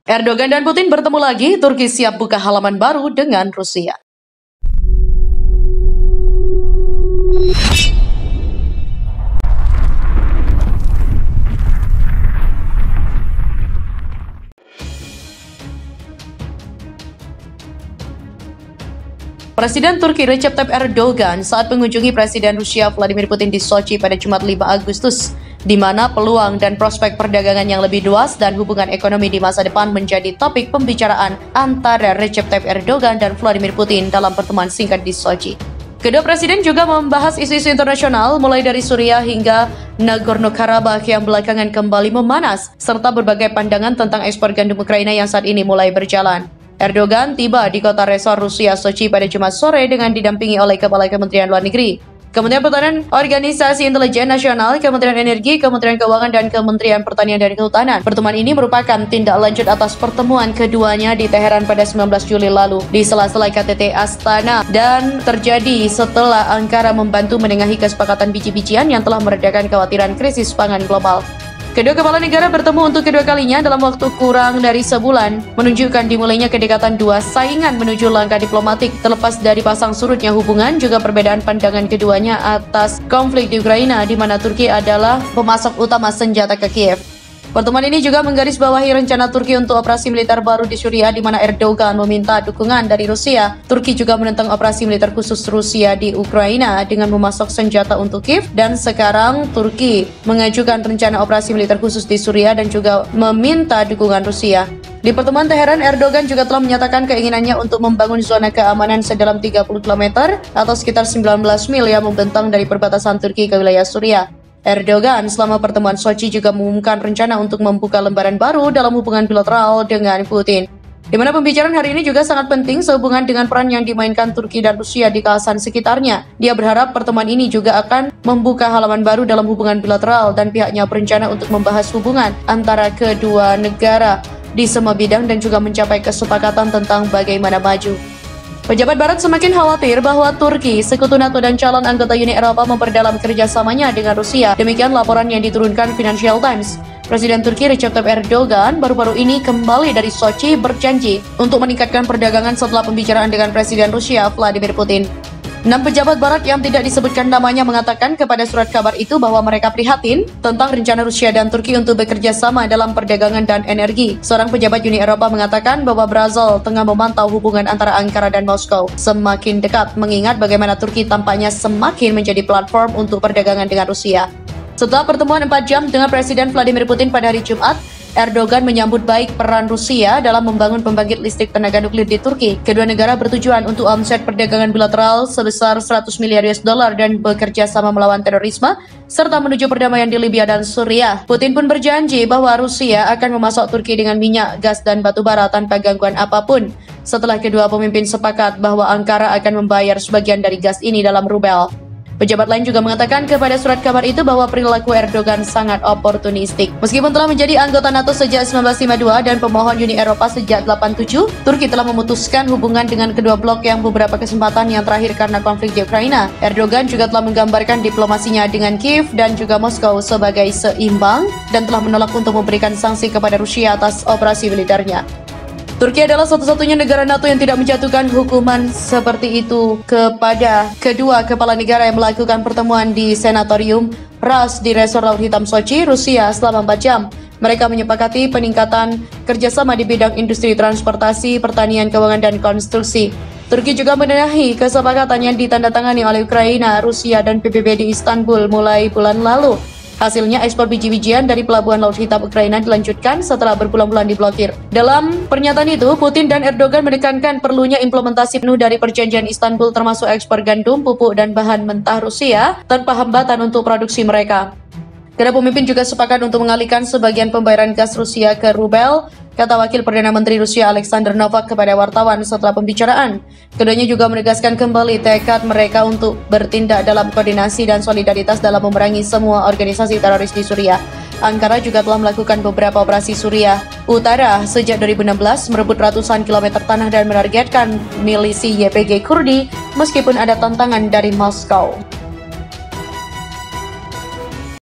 Erdogan dan Putin bertemu lagi, Turki siap buka halaman baru dengan Rusia. Presiden Turki Recep Tayyip Erdogan saat mengunjungi Presiden Rusia Vladimir Putin di Sochi pada Jumat 5 Agustus, di mana peluang dan prospek perdagangan yang lebih luas dan hubungan ekonomi di masa depan menjadi topik pembicaraan antara Recep Tayyip Erdogan dan Vladimir Putin dalam pertemuan singkat di Sochi. Kedua presiden juga membahas isu-isu internasional mulai dari Suriah hingga Nagorno-Karabakh yang belakangan kembali memanas, serta berbagai pandangan tentang ekspor gandum Ukraina yang saat ini mulai berjalan. Erdogan tiba di kota resor Rusia Sochi pada Jumat sore dengan didampingi oleh Kepala Kementerian Luar Negeri, Kementerian Pertahanan, Organisasi Intelijen Nasional, Kementerian Energi, Kementerian Keuangan, dan Kementerian Pertanian dan Kehutanan. Pertemuan ini merupakan tindak lanjut atas pertemuan keduanya di Teheran pada 19 Juli lalu di sela-sela KTT Astana dan terjadi setelah Ankara membantu menengahi kesepakatan biji-bijian yang telah meredakan kekhawatiran krisis pangan global. Kedua kepala negara bertemu untuk kedua kalinya dalam waktu kurang dari sebulan, menunjukkan dimulainya kedekatan dua saingan menuju langkah diplomatik. Terlepas dari pasang surutnya hubungan, juga perbedaan pandangan keduanya atas konflik di Ukraina, di mana Turki adalah pemasok utama senjata ke Kiev. Pertemuan ini juga menggarisbawahi rencana Turki untuk operasi militer baru di Suriah, di mana Erdogan meminta dukungan dari Rusia. Turki juga menentang operasi militer khusus Rusia di Ukraina dengan memasok senjata untuk Kiev, dan sekarang Turki mengajukan rencana operasi militer khusus di Suriah dan juga meminta dukungan Rusia. Di pertemuan Teheran, Erdogan juga telah menyatakan keinginannya untuk membangun zona keamanan sedalam 30 km atau sekitar 19 mil yang membentang dari perbatasan Turki ke wilayah Suriah. Erdogan selama pertemuan Sochi juga mengumumkan rencana untuk membuka lembaran baru dalam hubungan bilateral dengan Putin, di mana pembicaraan hari ini juga sangat penting sehubungan dengan peran yang dimainkan Turki dan Rusia di kawasan sekitarnya. Dia berharap pertemuan ini juga akan membuka halaman baru dalam hubungan bilateral, dan pihaknya berencana untuk membahas hubungan antara kedua negara di semua bidang dan juga mencapai kesepakatan tentang bagaimana maju. Pejabat Barat semakin khawatir bahwa Turki, sekutu NATO dan calon anggota Uni Eropa memperdalam kerjasamanya dengan Rusia. Demikian laporan yang diturunkan Financial Times. Presiden Turki Recep Tayyip Erdogan baru-baru ini kembali dari Sochi berjanji untuk meningkatkan perdagangan setelah pembicaraan dengan Presiden Rusia Vladimir Putin. 6 pejabat Barat yang tidak disebutkan namanya mengatakan kepada surat kabar itu bahwa mereka prihatin tentang rencana Rusia dan Turki untuk bekerja sama dalam perdagangan dan energi. Seorang pejabat Uni Eropa mengatakan bahwa Brasil tengah memantau hubungan antara Ankara dan Moskow semakin dekat, mengingat bagaimana Turki tampaknya semakin menjadi platform untuk perdagangan dengan Rusia. Setelah pertemuan 4 jam dengan Presiden Vladimir Putin pada hari Jumat, Erdogan menyambut baik peran Rusia dalam membangun pembangkit listrik tenaga nuklir di Turki. Kedua negara bertujuan untuk omset perdagangan bilateral sebesar 100 miliar US dollar dan bekerja sama melawan terorisme, serta menuju perdamaian di Libya dan Suriah. Putin pun berjanji bahwa Rusia akan memasok Turki dengan minyak, gas, dan batu bara tanpa gangguan apapun. Setelah kedua pemimpin sepakat bahwa Ankara akan membayar sebagian dari gas ini dalam rubel. Pejabat lain juga mengatakan kepada surat kabar itu bahwa perilaku Erdogan sangat oportunistik. Meskipun telah menjadi anggota NATO sejak 1952 dan pemohon Uni Eropa sejak 87, Turki telah memutuskan hubungan dengan kedua blok yang beberapa kesempatan yang terakhir karena konflik di Ukraina. Erdogan juga telah menggambarkan diplomasinya dengan Kiev dan juga Moskow sebagai seimbang dan telah menolak untuk memberikan sanksi kepada Rusia atas operasi militernya. Turki adalah satu-satunya negara NATO yang tidak menjatuhkan hukuman seperti itu kepada kedua kepala negara yang melakukan pertemuan di Senatorium Ras di Resor Laut Hitam Sochi, Rusia selama 4 jam. Mereka menyepakati peningkatan kerjasama di bidang industri transportasi, pertanian, keuangan, dan konstruksi. Turki juga menengahi kesepakatan yang ditandatangani oleh Ukraina, Rusia, dan PBB di Istanbul mulai bulan lalu. Hasilnya, ekspor biji-bijian dari pelabuhan Laut Hitam Ukraina dilanjutkan setelah berbulan-bulan diblokir. Dalam pernyataan itu, Putin dan Erdogan menekankan perlunya implementasi penuh dari perjanjian Istanbul termasuk ekspor gandum, pupuk, dan bahan mentah Rusia tanpa hambatan untuk produksi mereka. Kedua pemimpin juga sepakat untuk mengalihkan sebagian pembayaran gas Rusia ke rubel, kata Wakil Perdana Menteri Rusia Alexander Novak kepada wartawan setelah pembicaraan. Keduanya juga menegaskan kembali tekad mereka untuk bertindak dalam koordinasi dan solidaritas dalam memerangi semua organisasi teroris di Suriah. Ankara juga telah melakukan beberapa operasi Suriah Utara sejak 2016, merebut ratusan kilometer tanah dan menargetkan milisi YPG Kurdi meskipun ada tantangan dari Moskow.